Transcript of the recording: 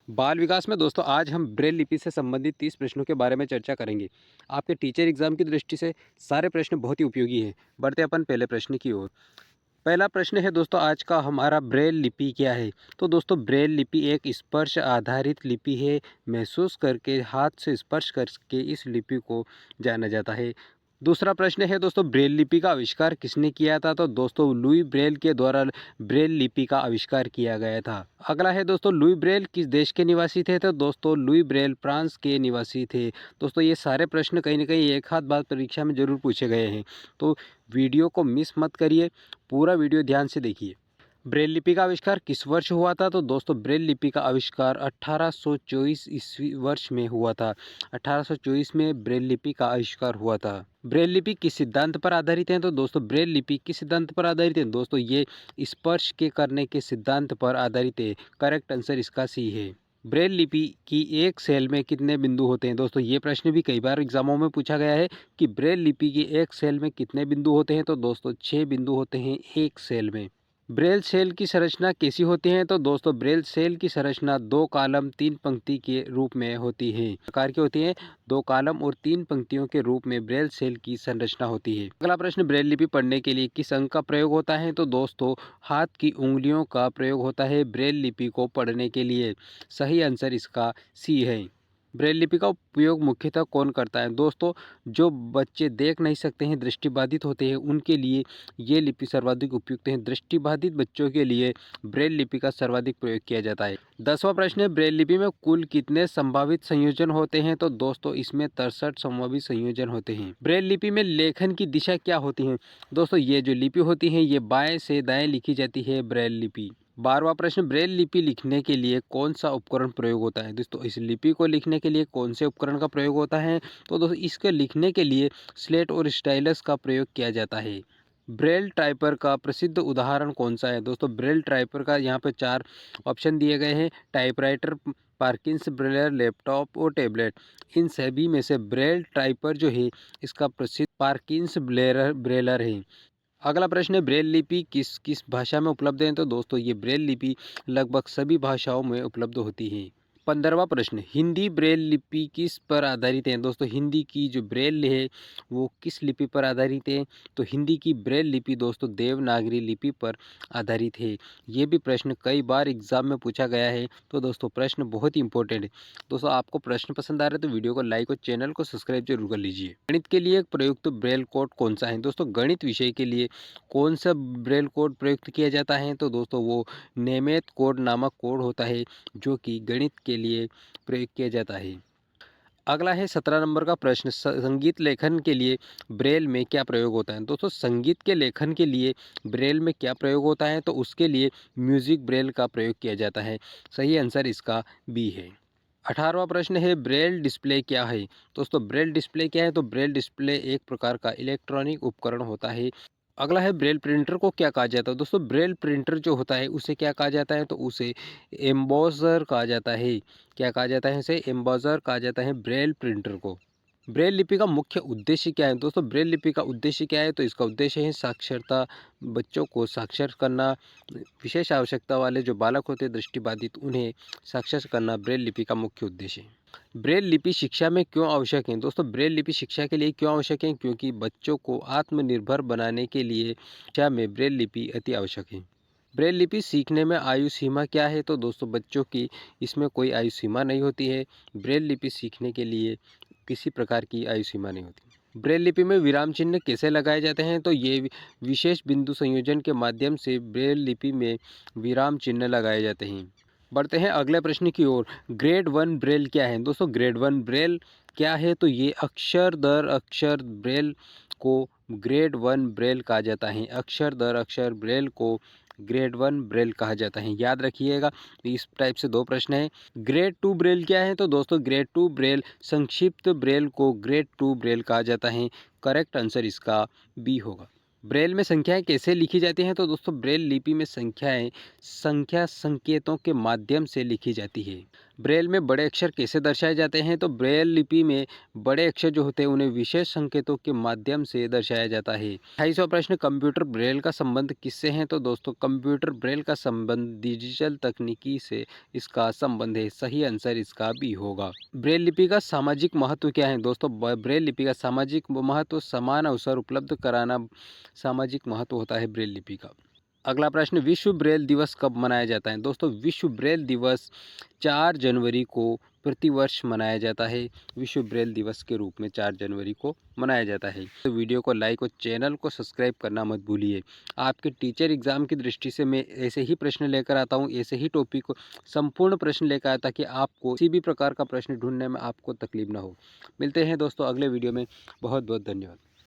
बाल विकास में दोस्तों आज हम ब्रेल लिपि से संबंधित 30 प्रश्नों के बारे में चर्चा करेंगे। आपके टीचर एग्जाम की दृष्टि से सारे प्रश्न बहुत ही उपयोगी हैं। बढ़ते अपन पहले प्रश्न की ओर। पहला प्रश्न है दोस्तों आज का हमारा, ब्रेल लिपि क्या है। तो दोस्तों ब्रेल लिपि एक स्पर्श आधारित लिपि है। महसूस करके, हाथ से स्पर्श करके इस लिपि को जाना जाता है। दूसरा प्रश्न है दोस्तों, ब्रेल लिपि का आविष्कार किसने किया था। तो दोस्तों लुई ब्रेल के द्वारा ब्रेल लिपि का आविष्कार किया गया था। अगला है दोस्तों, लुई ब्रेल किस देश के निवासी थे। तो दोस्तों लुई ब्रेल फ्रांस के निवासी थे। दोस्तों ये सारे प्रश्न कहीं ना कहीं एक हाथ बार परीक्षा में जरूर पूछे गए हैं, तो वीडियो को मिस मत करिए, पूरा वीडियो ध्यान से देखिए। ब्रेल लिपि का आविष्कार किस वर्ष हुआ था। तो दोस्तों ब्रेल लिपि का आविष्कार 1824 ईस्वी वर्ष में हुआ था। 1824 में ब्रेल लिपि का आविष्कार हुआ था। ब्रेल लिपि किस सिद्धांत पर आधारित है। तो दोस्तों ब्रेल लिपि किस सिद्धांत पर आधारित है। दोस्तों ये स्पर्श के करने के सिद्धांत पर आधारित है। करेक्ट आंसर इसका सी है। ब्रेल लिपि की एक सेल में कितने बिंदु होते हैं। दोस्तों ये प्रश्न भी कई बार एग्जामों में पूछा गया है कि ब्रेल लिपि की एक सेल में कितने बिंदु होते हैं। तो दोस्तों 6 बिंदु होते हैं एक सेल में। ब्रेल सेल की संरचना कैसी होती है। तो दोस्तों ब्रेल सेल की संरचना 2 कॉलम 3 पंक्ति के रूप में होती है। प्रकार की होती है, 2 कॉलम और 3 पंक्तियों के रूप में ब्रेल सेल की संरचना होती है। अगला प्रश्न, ब्रेल लिपि पढ़ने के लिए किस अंक का प्रयोग होता है। तो दोस्तों हाथ की उंगलियों का प्रयोग होता है ब्रेल लिपि को पढ़ने के लिए। सही आंसर इसका सी है। ब्रेल लिपि का उपयोग मुख्यतः कौन करता है। दोस्तों जो बच्चे देख नहीं सकते हैं, दृष्टिबाधित होते हैं, उनके लिए ये लिपि सर्वाधिक उपयुक्त है। दृष्टिबाधित बच्चों के लिए ब्रेल लिपि का सर्वाधिक प्रयोग किया जाता है। 10वां प्रश्न है, ब्रेल लिपि में कुल कितने संभावित संयोजन होते हैं। तो दोस्तों इसमें 63 संभावित संयोजन होते हैं। ब्रेल लिपि में लेखन की दिशा क्या होती है। दोस्तों ये जो लिपि होती है ये बाएं से दाएं लिखी जाती है ब्रेल लिपि। 12वां प्रश्न, ब्रेल लिपि लिखने के लिए कौन सा उपकरण प्रयोग होता है। दोस्तों इस लिपि को लिखने के लिए कौन से उपकरण का प्रयोग होता है। तो दोस्तों इसके लिखने के लिए स्लेट और स्टाइलस का प्रयोग किया जाता है। ब्रेल टाइपर का प्रसिद्ध उदाहरण कौन सा है। दोस्तों ब्रेल टाइपर का यहाँ पे 4 ऑप्शन दिए गए हैं। टाइपराइटर, पार्किंस ब्रेलर, लैपटॉप और टैबलेट। इन सभी में से ब्रेल टाइपर जो है इसका प्रसिद्ध पार्किंस ब्रेलर है। अगला प्रश्न है, ब्रेल लिपि किस किस भाषा में उपलब्ध है। तो दोस्तों ये ब्रेल लिपि लगभग सभी भाषाओं में उपलब्ध होती है। 15वां प्रश्न, हिंदी ब्रेल लिपि किस पर आधारित है। दोस्तों हिंदी की जो ब्रेल है वो किस लिपि पर आधारित है। तो हिंदी की ब्रेल लिपि दोस्तों देवनागरी लिपि पर आधारित है। ये भी प्रश्न कई बार एग्जाम में पूछा गया है, तो दोस्तों प्रश्न बहुत ही इंपॉर्टेंट है। दोस्तों आपको प्रश्न पसंद आ रहे हैं तो वीडियो को लाइक और चैनल को सब्सक्राइब जरूर कर लीजिए। गणित के लिए प्रयुक्त ब्रेल कोड कौन सा है। दोस्तों गणित विषय के लिए कौन सा ब्रेल कोड प्रयुक्त किया जाता है। तो दोस्तों वो नेमेत कोड नामक कोड होता है जो कि गणित के लिए प्रयोग किया जाता है। अगला है 17 नंबर का प्रश्न, संगीत लेखन के लिए ब्रेल में क्या प्रयोग होता है। दोस्तों संगीत के लेखन के लिए ब्रेल में क्या प्रयोग होता है। तो उसके लिए म्यूजिक ब्रेल का प्रयोग किया जाता है। सही आंसर इसका बी है। 18वां प्रश्न है, ब्रेल डिस्प्ले क्या है। दोस्तों ब्रेल डिस्प्ले क्या है। तो ब्रेल डिस्प्ले एक प्रकार का इलेक्ट्रॉनिक उपकरण होता है। अगला है, ब्रेल प्रिंटर को क्या कहा जाता है। दोस्तों ब्रेल प्रिंटर जो होता है उसे क्या कहा जाता है। तो उसे एम्बोजर कहा जाता है। क्या कहा जाता है, इसे एम्बोजर कहा जाता है ब्रेल प्रिंटर को। ब्रेल लिपि का मुख्य उद्देश्य क्या है। दोस्तों ब्रेल लिपि का उद्देश्य क्या है। तो इसका उद्देश्य है साक्षरता, बच्चों को साक्षर करना। विशेष आवश्यकता वाले जो बालक होते हैं दृष्टिबाधित, उन्हें साक्षर करना ब्रेल लिपि का मुख्य उद्देश्य है। ब्रेल लिपि शिक्षा में क्यों आवश्यक है। दोस्तों ब्रेल लिपि शिक्षा के लिए क्यों आवश्यक है, क्योंकि बच्चों को आत्मनिर्भर बनाने के लिए शिक्षा में ब्रेल लिपि अति आवश्यक है। ब्रेल लिपि सीखने में आयु सीमा क्या है। तो दोस्तों बच्चों की इसमें कोई आयु सीमा नहीं होती है। ब्रेल लिपि सीखने के लिए किसी प्रकार की आयु सीमा नहीं होती। ब्रेल लिपि में विराम चिन्ह कैसे लगाए जाते हैं। तो ये विशेष बिंदु संयोजन के माध्यम से ब्रेल लिपि में विराम चिन्ह लगाए जाते हैं। बढ़ते हैं अगले प्रश्न की ओर। ग्रेड 1 ब्रेल क्या है। दोस्तों ग्रेड 1 ब्रेल क्या है। तो ये अक्षर दर अक्षर ब्रेल को ग्रेड 1 ब्रेल कहा जाता है। अक्षर दर अक्षर ब्रेल को ग्रेड 1 ब्रेल कहा जाता है। याद रखिएगा, इस टाइप से 2 प्रश्न हैं। ग्रेड 2 ब्रेल क्या है। तो दोस्तों ग्रेड 2 ब्रेल संक्षिप्त ब्रेल को ग्रेड 2 ब्रेल कहा जाता है। करेक्ट आंसर इसका बी होगा। ब्रेल में संख्याएं कैसे लिखी जाती हैं? तो दोस्तों ब्रेल लिपि में संख्याएं संख्या संकेतों के माध्यम से लिखी जाती है। ब्रेल में बड़े अक्षर कैसे दर्शाए जाते हैं? तो ब्रेल लिपि में बड़े अक्षर जो होते हैं उन्हें विशेष संकेतों के माध्यम से दर्शाया जाता है। 28वां प्रश्न, कंप्यूटर ब्रेल का संबंध किससे है? तो दोस्तों कंप्यूटर ब्रेल का संबंध डिजिटल तकनीकी से इसका संबंध है। सही आंसर इसका भी होगा। ब्रेल लिपि का सामाजिक महत्व क्या है? दोस्तों ब्रेल लिपि का सामाजिक महत्व समान अवसर उपलब्ध कराना सामाजिक महत्व होता है ब्रेल लिपि का। अगला प्रश्न, विश्व ब्रेल दिवस कब मनाया जाता है? दोस्तों विश्व ब्रेल दिवस 4 जनवरी को प्रतिवर्ष मनाया जाता है। विश्व ब्रेल दिवस के रूप में 4 जनवरी को मनाया जाता है। तो वीडियो को लाइक और चैनल को सब्सक्राइब करना मत भूलिए। आपके टीचर एग्ज़ाम की दृष्टि से मैं ऐसे ही प्रश्न लेकर आता हूँ, ऐसे ही टॉपिक को संपूर्ण प्रश्न लेकर आता कि आपको किसी भी प्रकार का प्रश्न ढूंढने में आपको तकलीफ ना हो। मिलते हैं दोस्तों अगले वीडियो में। बहुत बहुत धन्यवाद।